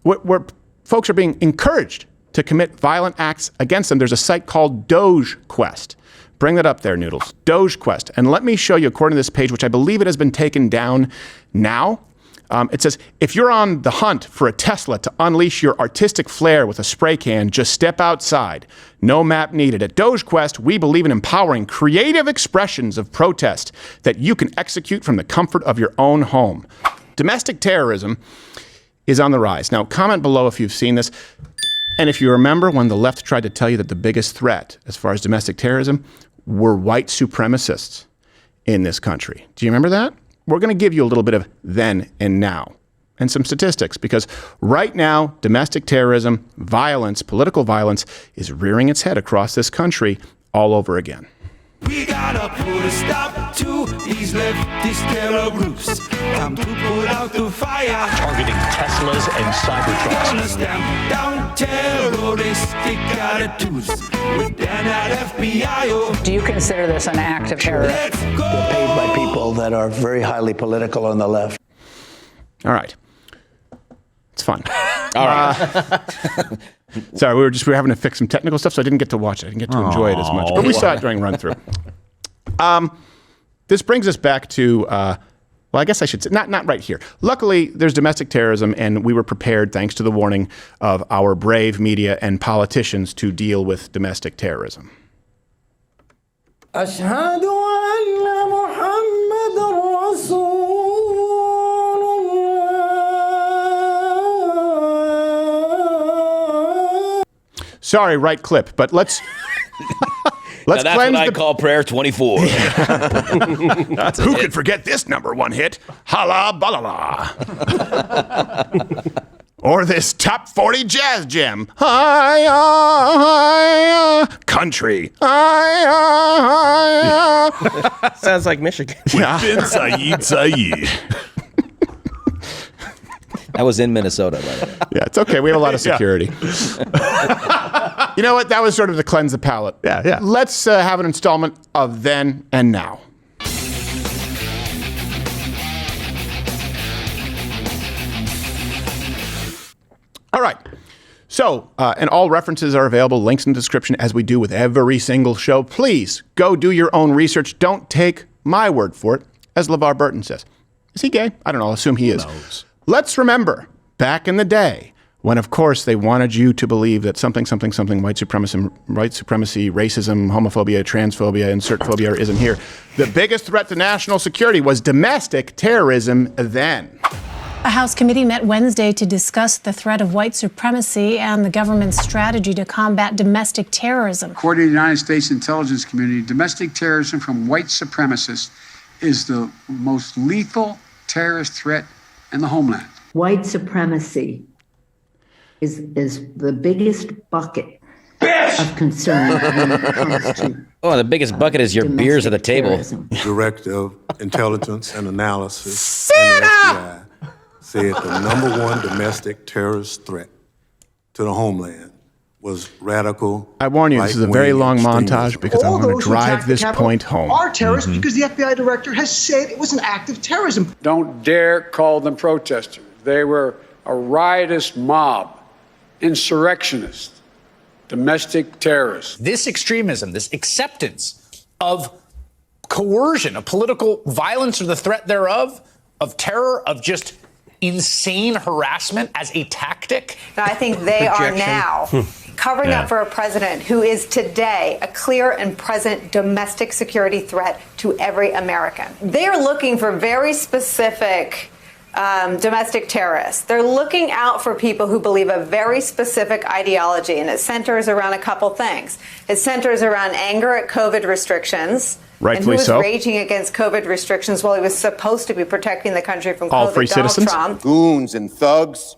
where folks are being encouraged to commit violent acts against them. There's a site called DogeQuest. Bring that up there, Noodles. DogeQuest. And let me show you, according to this page, which I believe it has been taken down now. It says, if you're on the hunt for a Tesla to unleash your artistic flair with a spray can, just step outside. No map needed. At DogeQuest, we believe in empowering creative expressions of protest that you can execute from the comfort of your own home. Domestic terrorism is on the rise. Now, comment below if you've seen this. And if you remember when the left tried to tell you that the biggest threat as far as domestic terrorism were white supremacists in this country. Do you remember that? We're going to give you a little bit of then and now and some statistics, because right now, domestic terrorism, violence, political violence is rearing its head across this country all over again. We gotta put a stop to these leftist terror groups. Time to put out the fire. Targeting Teslas and Cybertrucks. Gonna stamp down terroristic attitudes with that FBI. Do you consider this an act of terror? Let's go. They're paid by people that are very highly political on the left. All right. It's fun. All right. Sorry, we were having to fix some technical stuff, so I didn't get to watch it. I didn't get to enjoy it as much. But we saw it during run-through. This brings us back to, well, I guess I should say, not right here. Luckily, there's domestic terrorism, and we were prepared, thanks to the warning of our brave media and politicians, to deal with domestic terrorism. أشهد أن محمد رسول Sorry, right clip, but let's Now that's what I call prayer 24. Who could forget this #1 hit? Holla balala. Or this top 40 jazz gem. Hi-ya, hi-ya, country. Hi-ya, hi-ya. Sounds like Michigan. Yeah. Saeed. That was in Minnesota, by the way. Yeah, it's okay. We have a lot of security. You know what? That was sort of to cleanse the palate. Yeah. Let's have an installment of Then and Now. All right. So, and all references are available, links in the description, as we do with every single show. Please go do your own research. Don't take my word for it, as LeVar Burton says. Is he gay? I don't know. I'll assume he is. Let's remember, back in the day, when, of course, they wanted you to believe that something, white supremacy, racism, homophobia, transphobia, insert phobia isn't here. The biggest threat to national security was domestic terrorism then. A House committee met Wednesday to discuss the threat of white supremacy and the government's strategy to combat domestic terrorism. According to the United States intelligence community, domestic terrorism from white supremacists is the most lethal terrorist threat in the homeland. White supremacy is the biggest bucket of concern when it comes to the biggest bucket is your beers at the table. terrorism. Director of Intelligence and Analysis and the FBI said the #1 domestic terrorist threat to the homeland was radical. I warn you, this is a very long montage because I All want to those who drive attacked the this Capitol point home. are terrorists because the FBI director has said it was an act of terrorism. Don't dare call them protesters. They were a riotous mob, insurrectionists, domestic terrorists. This extremism, this acceptance of coercion, of political violence or the threat thereof, of terror, of just insane harassment as a tactic. I think they are now covering up for a president who is today a clear and present domestic security threat to every American. They are looking for very specific domestic terrorists. They're looking out for people who believe a very specific ideology, and it centers around a couple things. It centers around anger at COVID restrictions. Rightfully and who so. was raging against COVID restrictions while he was supposed to be protecting the country from All COVID. free Donald citizens? Trump. Goons and thugs,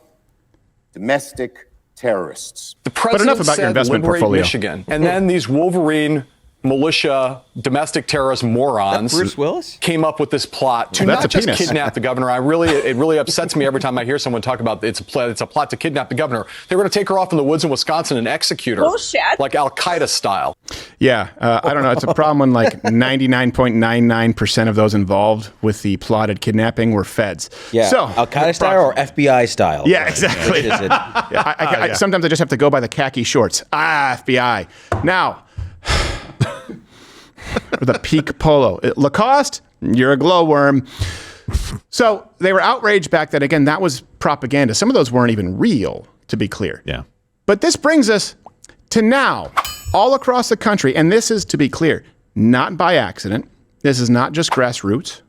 domestic terrorists. The president enough about your said investment liberate portfolio. Michigan, and then these Wolverine militia, domestic terrorist morons Bruce Willis came up with this plot to not just kidnap the governor. It really upsets me every time I hear someone talk about it's a plot to kidnap the governor. They were going to take her off in the woods in Wisconsin and execute her. Bullshit. Like Al-Qaeda style. Yeah, I don't know. It's a problem when like 99.99% of those involved with the plotted kidnapping were feds. Yeah, so, Al-Qaeda style or FBI style? Yeah, exactly. Yeah, sometimes I just have to go by the khaki shorts. FBI. Now, the peak polo. Lacoste, you're a glowworm. So they were outraged back then. Again, that was propaganda. Some of those weren't even real, to be clear. Yeah. But this brings us to now, all across the country, and this is, to be clear, not by accident. This is not just grassroots.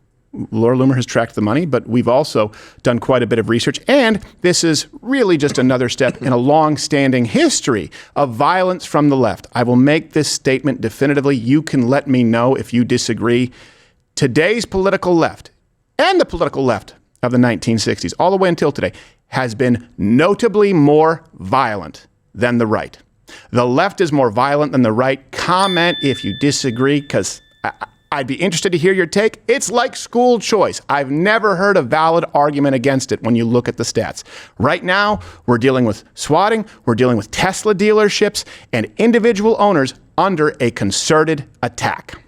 Laura Loomer has tracked the money, but we've also done quite a bit of research. And this is really just another step in a long-standing history of violence from the left. I will make this statement definitively. You can let me know if you disagree. Today's political left and the political left of the 1960s, all the way until today, has been notably more violent than the right. The left is more violent than the right. Comment if you disagree, because I'd be interested to hear your take. It's like school choice. I've never heard a valid argument against it when you look at the stats. Right now, we're dealing with swatting, we're dealing with Tesla dealerships, and individual owners under a concerted attack.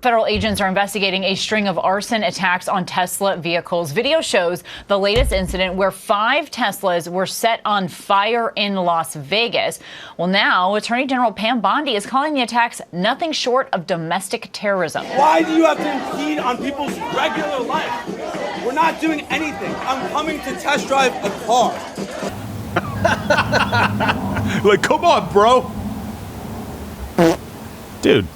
Federal agents are investigating a string of arson attacks on Tesla vehicles. Video shows the latest incident where 5 Teslas were set on fire in Las Vegas. Well, now Attorney General Pam Bondi is calling the attacks nothing short of domestic terrorism. Why do you have to impede on people's regular life? We're not doing anything. I'm coming to test drive a car. Like, come on, bro. Dude.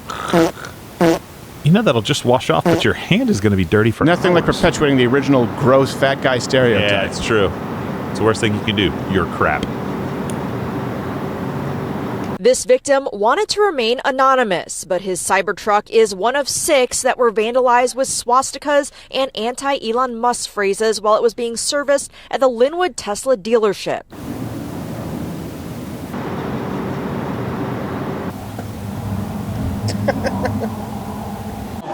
You know that'll just wash off, but your hand is going to be dirty for Nothing like hours. perpetuating the original gross fat guy stereotype. Yeah, it's true. It's the worst thing you can do. You're crap. This victim wanted to remain anonymous, but his Cybertruck is one of 6 that were vandalized with swastikas and anti-Elon Musk phrases while it was being serviced at the Linwood Tesla dealership.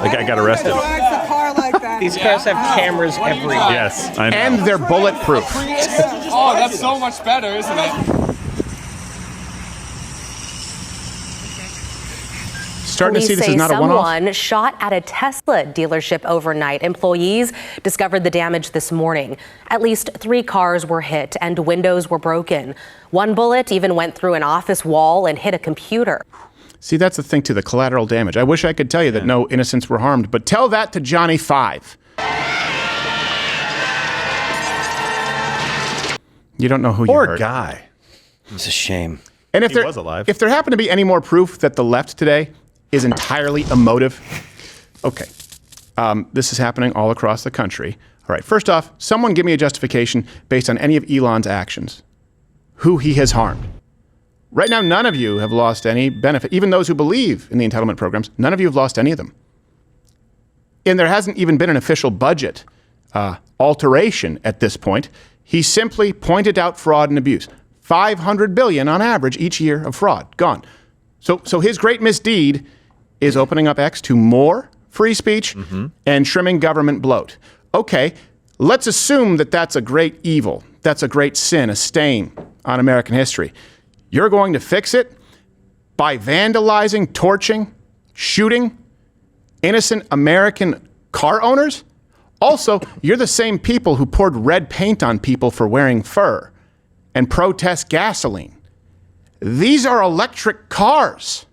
The guy got arrested. These cars have cameras everywhere. Yes, I know. And they're bulletproof. Oh, that's so much better, isn't it? Starting to see this is not a one-off. Someone shot at a Tesla dealership overnight. Employees discovered the damage this morning. At least 3 cars were hit and windows were broken. One bullet even went through an office wall and hit a computer. See, that's the thing, too, the collateral damage. I wish I could tell you that no innocents were harmed, but tell that to Johnny 5. You don't know who you hurt. Poor guy. It's a shame. And if He there was alive. If there happened to be any more proof that the left today is entirely emotive, okay, this is happening all across the country. All right, first off, someone give me a justification based on any of Elon's actions, who he has harmed. Right now, none of you have lost any benefit. Even those who believe in the entitlement programs, none of you have lost any of them. And there hasn't even been an official budget alteration at this point. He simply pointed out fraud and abuse. $500 billion on average each year of fraud, gone. So his great misdeed is opening up X to more free speech and trimming government bloat. Okay, let's assume that that's a great evil. That's a great sin, a stain on American history. You're going to fix it by vandalizing, torching, shooting innocent American car owners? Also, you're the same people who poured red paint on people for wearing fur and protest gasoline. These are electric cars.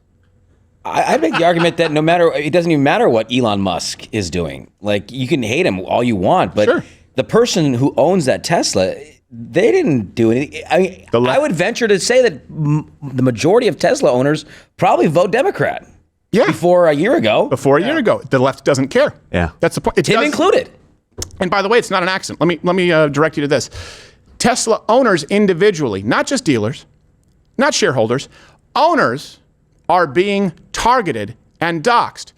I make the argument that it doesn't even matter what Elon Musk is doing. Like, you can hate him all you want, but the person who owns that Tesla, they didn't do anything. I mean, I would venture to say that the majority of Tesla owners probably vote Democrat. Yeah. Before a year ago. Before a year ago. The left doesn't care. Yeah. That's the point. Him included. And by the way, it's not an accident. Let me direct you to this. Tesla owners individually, not just dealers, not shareholders, owners are being targeted and doxxed.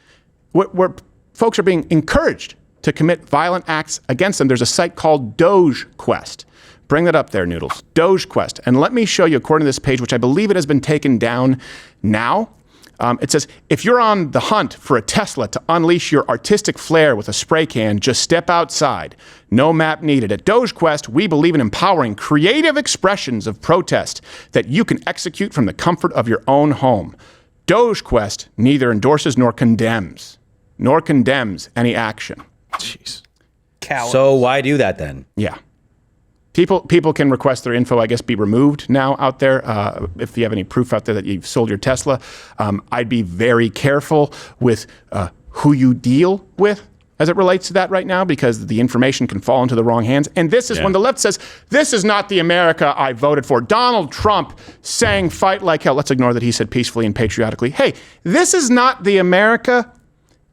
Where folks are being encouraged to commit violent acts against them. There's a site called DogeQuest. Bring that up there, Noodles. DogeQuest. And let me show you, according to this page, which I believe it has been taken down now, It says, if you're on the hunt for a Tesla to unleash your artistic flair with a spray can, just step outside. No map needed. At DogeQuest, we believe in empowering creative expressions of protest that you can execute from the comfort of your own home. DogeQuest neither endorses nor condemns any action. Jeez. So why do that then? Yeah. People can request their info, I guess, be removed now out there. If you have any proof out there that you've sold your Tesla, I'd be very careful with who you deal with as it relates to that right now, because the information can fall into the wrong hands. And this is when the left says, this is not the America I voted for. Donald Trump saying fight like hell. Let's ignore that he said peacefully and patriotically. Hey, this is not the America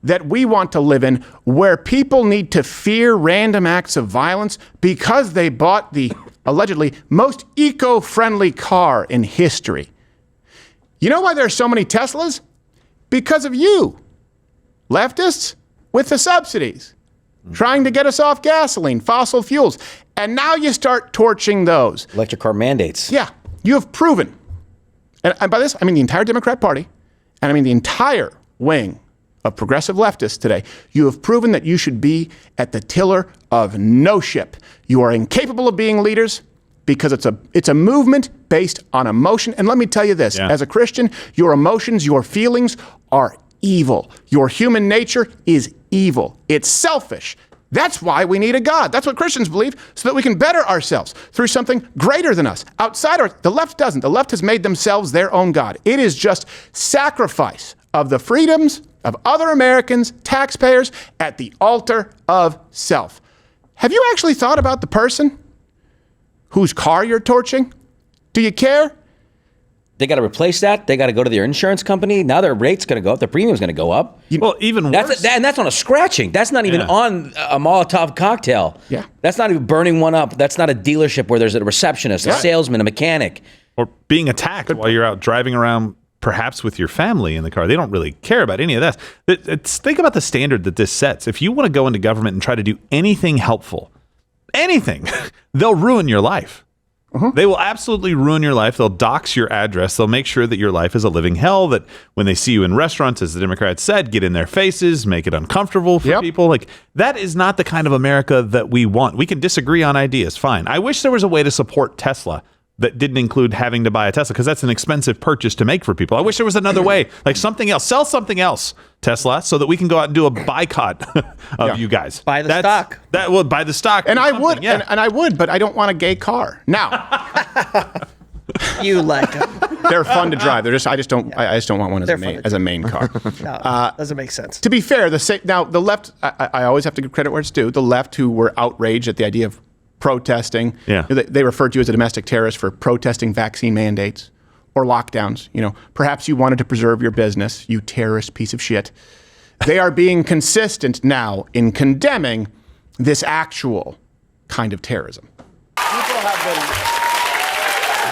that we want to live in, where people need to fear random acts of violence because they bought the allegedly most eco-friendly car in history. You know why there are so many Teslas? Because of you, leftists with the subsidies, trying to get us off gasoline, fossil fuels. And now you start torching those. Electric car mandates. Yeah, you have proven, and by this, I mean the entire Democrat Party, and I mean the entire wing of progressive leftists today, you have proven that you should be at the tiller of no ship. You are incapable of being leaders because it's a movement based on emotion. And let me tell you this, as a Christian, your emotions, your feelings are evil. Your human nature is evil. It's selfish. That's why we need a God. That's what Christians believe, so that we can better ourselves through something greater than us. The left doesn't. The left has made themselves their own God. It is just sacrifice of the freedoms of other Americans, taxpayers, at the altar of self. Have you actually thought about the person whose car you're torching? Do you care? They got to replace that. They got to go to their insurance company. Now their rate's going to go up. Their premium's going to go up. Well, even worse. And that's on a scratching. That's not even on a Molotov cocktail. Yeah. That's not even burning one up. That's not a dealership where there's a receptionist, a salesman, a mechanic. Or being attacked while you're out driving around, perhaps with your family in the car. They don't really care about any of that. Think about the standard that this sets. If you want to go into government and try to do anything helpful, anything, they'll ruin your life. They will absolutely ruin your life. They'll dox your address. They'll make sure that your life is a living hell, that when they see you in restaurants, as the Democrats said, get in their faces, make it uncomfortable for people. Like, that is not the kind of America that we want. We can disagree on ideas, fine. I wish there was a way to support Tesla that didn't include having to buy a Tesla, because that's an expensive purchase to make for people. I wish there was another way, like something else. Sell something else, Tesla, so that we can go out and do a boycott of you guys. Buy the stock. That would buy the stock. And I would, and I would, but I don't want a gay car. Now, you like them. They're fun to drive. I just don't want one as a main car. No, doesn't make sense. To be fair, the left, I always have to give credit where it's due. The left, who were outraged at the idea of protesting. They referred to you as a domestic terrorist for protesting vaccine mandates or lockdowns. Perhaps you wanted to preserve your business, you terrorist piece of shit. They are being consistent now in condemning this actual kind of terrorism. People have been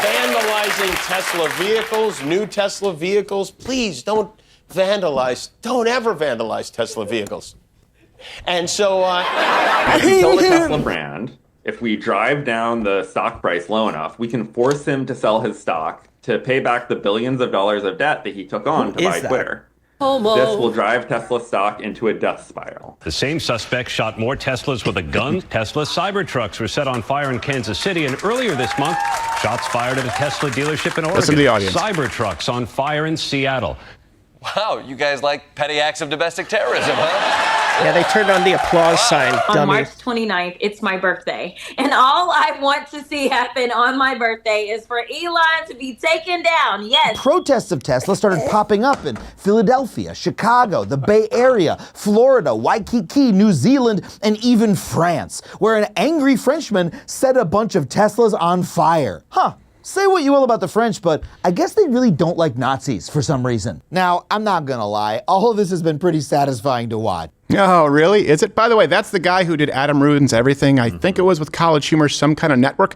vandalizing Tesla vehicles, new Tesla vehicles. Please don't vandalize. Don't ever vandalize Tesla vehicles. And so if we sell the Tesla brand, if we drive down the stock price low enough, we can force him to sell his stock to pay back the billions of dollars of debt that he took on to buy Twitter. This will drive Tesla stock into a death spiral. The same suspect shot more Teslas with a gun. Tesla Cybertrucks were set on fire in Kansas City, and earlier this month, shots fired at a Tesla dealership in Oregon. Listen to the audience. Cybertrucks on fire in Seattle. Wow, you guys like petty acts of domestic terrorism, huh? Yeah, they turned on the applause sign, dummy. On March 29th, it's my birthday. And all I want to see happen on my birthday is for Elon to be taken down, yes. Protests of Tesla started popping up in Philadelphia, Chicago, the Bay Area, Florida, Waikiki, New Zealand, and even France, where an angry Frenchman set a bunch of Teslas on fire. Say what you will about the French, but I guess they really don't like Nazis for some reason. Now, I'm not gonna lie, all of this has been pretty satisfying to watch. Oh, really? Is it? By the way, that's the guy who did Adam Ruins Everything. I think it was with College Humor, some kind of network.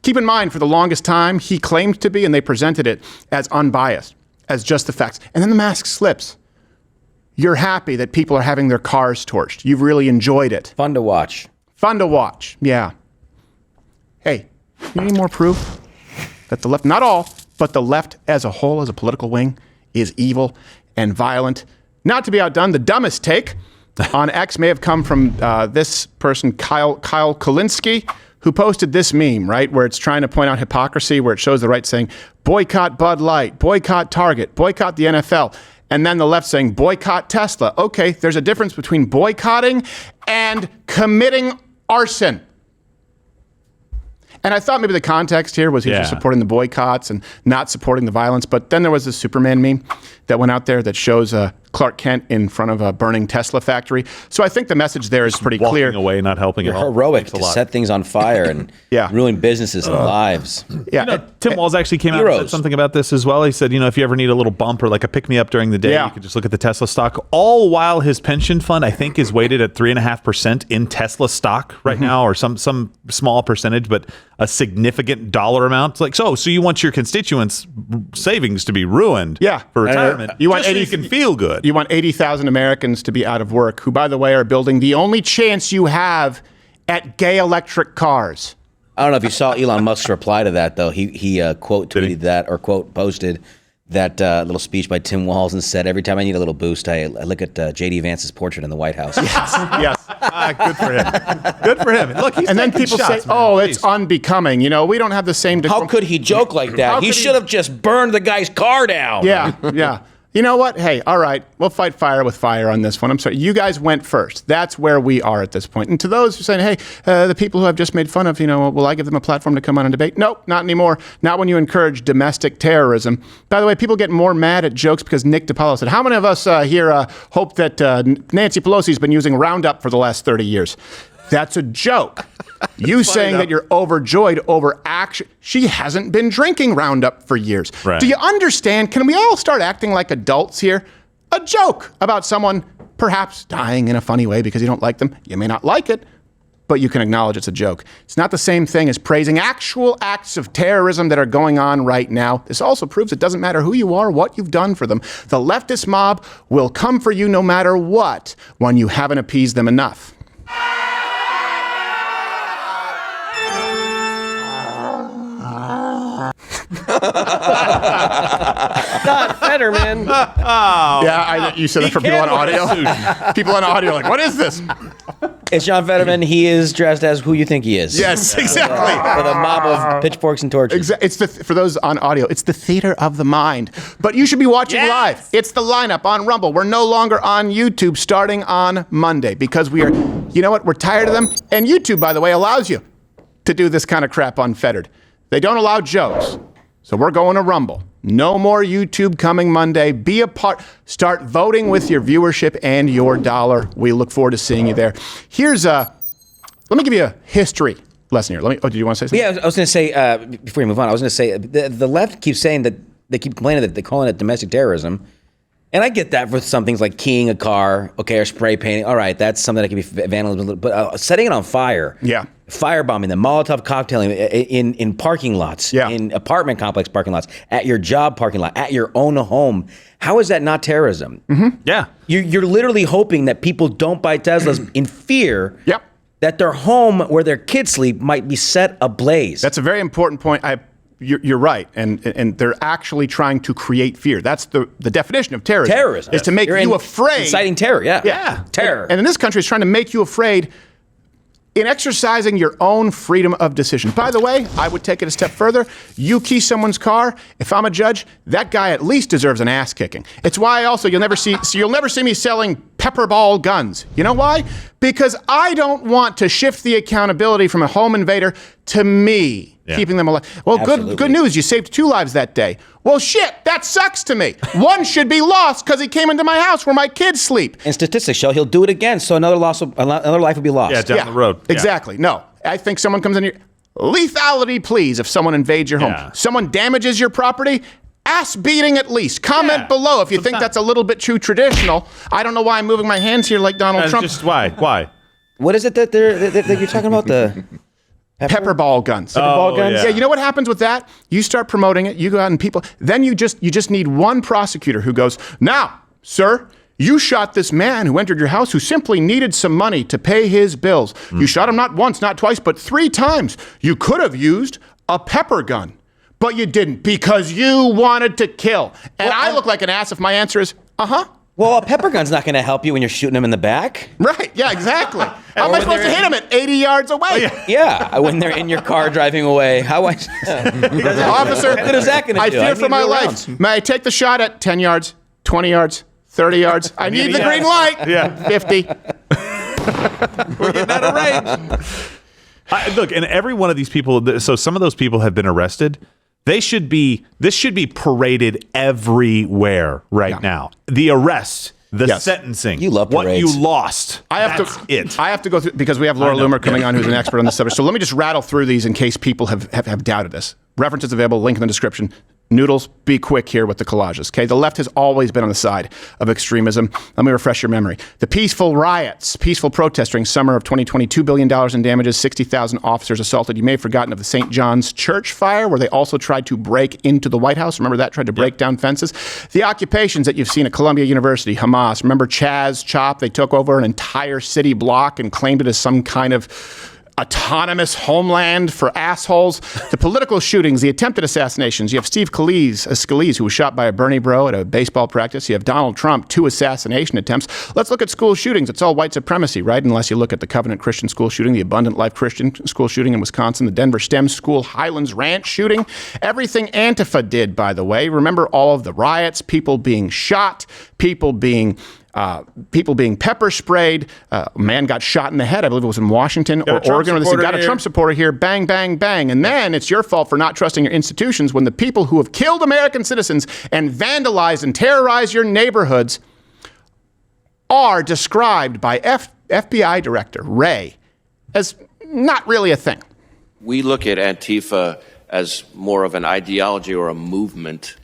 Keep in mind, for the longest time, he claimed to be, and they presented it as unbiased, as just the facts. And then the mask slips. You're happy that people are having their cars torched. You've really enjoyed it. Fun to watch. Fun to watch, yeah. Hey, you need more proof that the left, not all, but the left as a whole, as a political wing, is evil? and violent. Not to be outdone, the dumbest take on X may have come from this person, Kyle Kulinski, who posted this meme, right, where it's trying to point out hypocrisy, where it shows the right saying, boycott Bud Light, boycott Target, boycott the NFL, and then the left saying, boycott Tesla. Okay, there's a difference between boycotting and committing arson. And I thought maybe the context here was he was just supporting the boycotts and not supporting the violence. But then there was this Superman meme that went out there that shows Clark Kent in front of a burning Tesla factory. So I think the message there is pretty clear. Walking away, not helping You're at all. heroic to set things on fire and ruin businesses and lives. Yeah, you know, Tim Walz actually came out and said something about this as well. He said, if you ever need a little bump or like a pick-me-up during the day, you could just look at the Tesla stock. All while his pension fund, I think, is weighted at 3.5% in Tesla stock right now, or some small percentage, but a significant dollar amount. It's like, so you want your constituents' savings to be ruined for retirement. You want so you can feel good. You want 80,000 Americans to be out of work, who, by the way, are building the only chance you have at gay electric cars. I don't know if you saw Elon Musk's reply to that, though. He quote tweeted that, or quote posted that little speech by Tim Walz and said, every time I need a little boost, I look at J.D. Vance's portrait in the White House. Yes. Good for him. Good for him. Look, he's and then taking people shots, say, man. it's unbecoming. We don't have the same... How could he joke like that? He should have just burned the guy's car down. Yeah. You know what? Hey, all right. We'll fight fire with fire on this one. I'm sorry. You guys went first. That's where we are at this point. And to those who are saying, hey, the people who I've just made fun of, will I give them a platform to come on and debate? Nope, not anymore. Not when you encourage domestic terrorism. By the way, people get more mad at jokes because Nick DiPaolo said, how many of us here hope that Nancy Pelosi's been using Roundup for the last 30 years? That's a joke. You saying that you're overjoyed over action. She hasn't been drinking Roundup for years. Right. Do you understand? Can we all start acting like adults here? A joke about someone perhaps dying in a funny way because you don't like them. You may not like it, but you can acknowledge it's a joke. It's not the same thing as praising actual acts of terrorism that are going on right now. This also proves it doesn't matter who you are, what you've done for them. The leftist mob will come for you no matter what when you haven't appeased them enough. Scott Fetterman. Yeah, you said that for people on audio. People on audio are like, what is this? It's John Fetterman. He is dressed as who you think he is. Yes, exactly. For the mob of pitchforks and torches. It's for those on audio, it's the theater of the mind. But you should be watching live. It's the lineup on Rumble. We're no longer on YouTube starting on Monday because we are, we're tired of them. And YouTube, by the way, allows you to do this kind of crap unfettered. They don't allow jokes. So we're going to Rumble. No more YouTube coming Monday. Be a part. Start voting with your viewership and your dollar. We look forward to seeing you there. Let me give you a history lesson here. Did you want to say something? Yeah, I was going to say, before you move on, I was going to say, the left keeps saying that they keep complaining that they're calling it domestic terrorism. And I get that for some things like keying a car, or spray painting. All right, that's something that can be vandalism. But setting it on fire, firebombing, the Molotov cocktailing in parking lots, in apartment complex parking lots, at your job parking lot, at your own home. How is that not terrorism? Mm-hmm. Yeah. You're literally hoping that people don't buy Teslas in fear that their home where their kids sleep might be set ablaze. That's a very important point. You're right, and they're actually trying to create fear. That's the definition of terrorism. Terrorism is to make you afraid. Inciting terror, yeah. Terror. And in this country, it's trying to make you afraid in exercising your own freedom of decision. By the way, I would take it a step further. You key someone's car. If I'm a judge, that guy at least deserves an ass kicking. It's why also you'll never see me selling pepper ball guns. You know why? Because I don't want to shift the accountability from a home invader to me. Keeping them alive. Well, good news. You saved 2 lives that day. Well, shit, that sucks to me. One should be lost because he came into my house where my kids sleep. And statistics show he'll do it again, so another life will be lost. Yeah, down the road. Exactly. No, I think someone comes in here. Lethality, please, if someone invades your home. Someone damages your property, ass beating at least. Comment below if you think that's a little bit too traditional. I don't know why I'm moving my hands here like Donald Trump. Just why? What is it that you're talking about? The... Pepper ball guns. Yeah, you know what happens with that? You start promoting it, you go out and people, then you just need one prosecutor who goes, now, sir, you shot this man who entered your house who simply needed some money to pay his bills. You shot him not once, not twice, but 3 times. You could have used a pepper gun, but you didn't because you wanted to kill. And I look like an ass if my answer is, Uh-huh. Well, a pepper gun's not going to help you when you're shooting them in the back. Right, yeah, exactly. How am I supposed to hit them at 80 yards away? Yeah, when they're in your car driving away. Officer, what good is that going to do? I fear for my life. Rounds. May I take the shot at 10 yards, 20 yards, 30 yards? I need the green light. Yeah. 50. We're getting out of range. Look, and every one of these people, so some of those people have been arrested. This should be paraded everywhere right now. The arrest, the sentencing. You love what parades. you lost. I have to go through, because we have Laura Loomer coming on, who's an expert on the subject. So let me just rattle through these in case people have doubted this. References available, link in the description. Noodles, be quick here with the collages, okay? The left has always been on the side of extremism. Let me refresh your memory. The peaceful riots, peaceful protests during summer of 2020, $2 billion in damages, 60,000 officers assaulted. You may have forgotten of the St. John's Church fire, where they also tried to break into the White House. Remember that? Tried to break down fences. The occupations that you've seen at Columbia University, Hamas. Remember Chaz Chop? They took over an entire city block and claimed it as some kind of autonomous homeland for assholes. The political shootings, the attempted assassinations. You have Steve Scalise, who was shot by a Bernie bro at a baseball practice. You have Donald Trump, 2 assassination attempts. Let's look at school shootings. It's all white supremacy, right? Unless you look at the Covenant Christian school shooting, the Abundant Life Christian school shooting in Wisconsin, the Denver STEM school, Highlands Ranch shooting. Everything Antifa did, by the way. Remember all of the riots, people being shot, people being pepper sprayed. A man got shot in the head. I believe it was in Washington or Oregon. Where they said, got a Trump supporter here. Bang, bang, bang. And then it's your fault for not trusting your institutions when the people who have killed American citizens and vandalized and terrorized your neighborhoods are described by FBI Director Wray as not really a thing. We look at Antifa as more of an ideology or a movement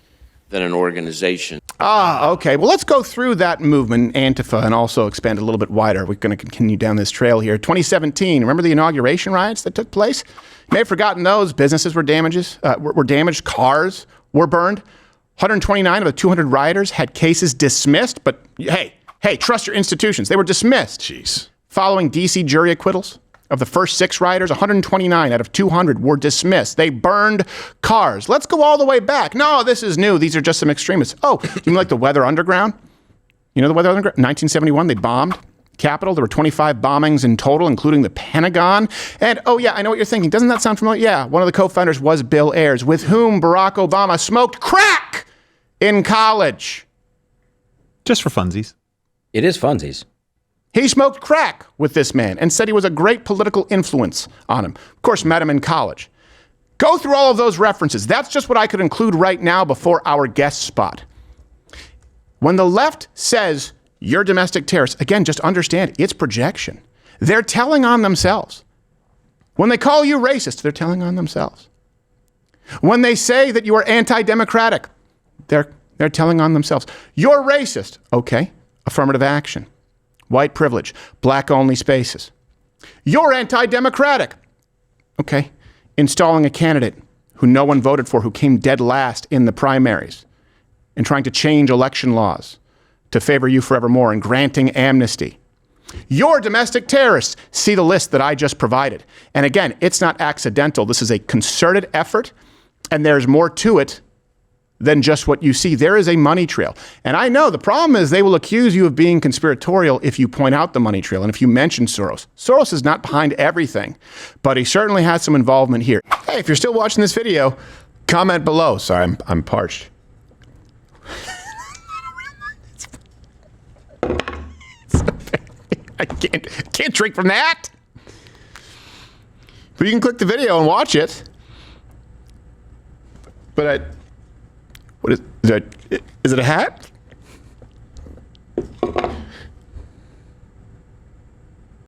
than an organization. Okay. Well, let's go through that movement, Antifa, and also expand a little bit wider. We're going to continue down this trail here. 2017, remember the inauguration riots that took place? You may have forgotten those. Businesses were damaged. Cars were burned. 129 of the 200 rioters had cases dismissed. But hey, trust your institutions. They were dismissed. Jeez. Following D.C. jury acquittals of the first 6 rioters, 129 out of 200 were dismissed. They burned cars. Let's go all the way back. No, this is new. These are just some extremists. Oh, do you mean like the Weather Underground? You know the Weather Underground? 1971, they bombed Capitol. There were 25 bombings in total, including the Pentagon. And, oh yeah, I know what you're thinking. Doesn't that sound familiar? Yeah, one of the co-founders was Bill Ayers, with whom Barack Obama smoked crack in college. Just for funsies. It is funsies. He smoked crack with this man and said he was a great political influence on him. Of course, met him in college. Go through all of those references. That's just what I could include right now before our guest spot. When the left says you're domestic terrorists, again, just understand it's projection. They're telling on themselves. When they call you racist, they're telling on themselves. When they say that you are anti-democratic, they're telling on themselves. You're racist. Okay, affirmative action. White privilege, black-only spaces. You're anti-democratic. Okay, installing a candidate who no one voted for, who came dead last in the primaries, and trying to change election laws to favor you forevermore, and granting amnesty. You're domestic terrorists. See the list that I just provided. And again, it's not accidental. This is a concerted effort, and there's more to it than just what you see. There is a money trail. And I know the problem is they will accuse you of being conspiratorial if you point out the money trail and if you mention Soros. Soros is not behind everything, but he certainly has some involvement here. Hey, if you're still watching this video, comment below. Sorry, I'm parched. I can't drink from that. But you can click the video and watch it. But what is that? Is it a hat?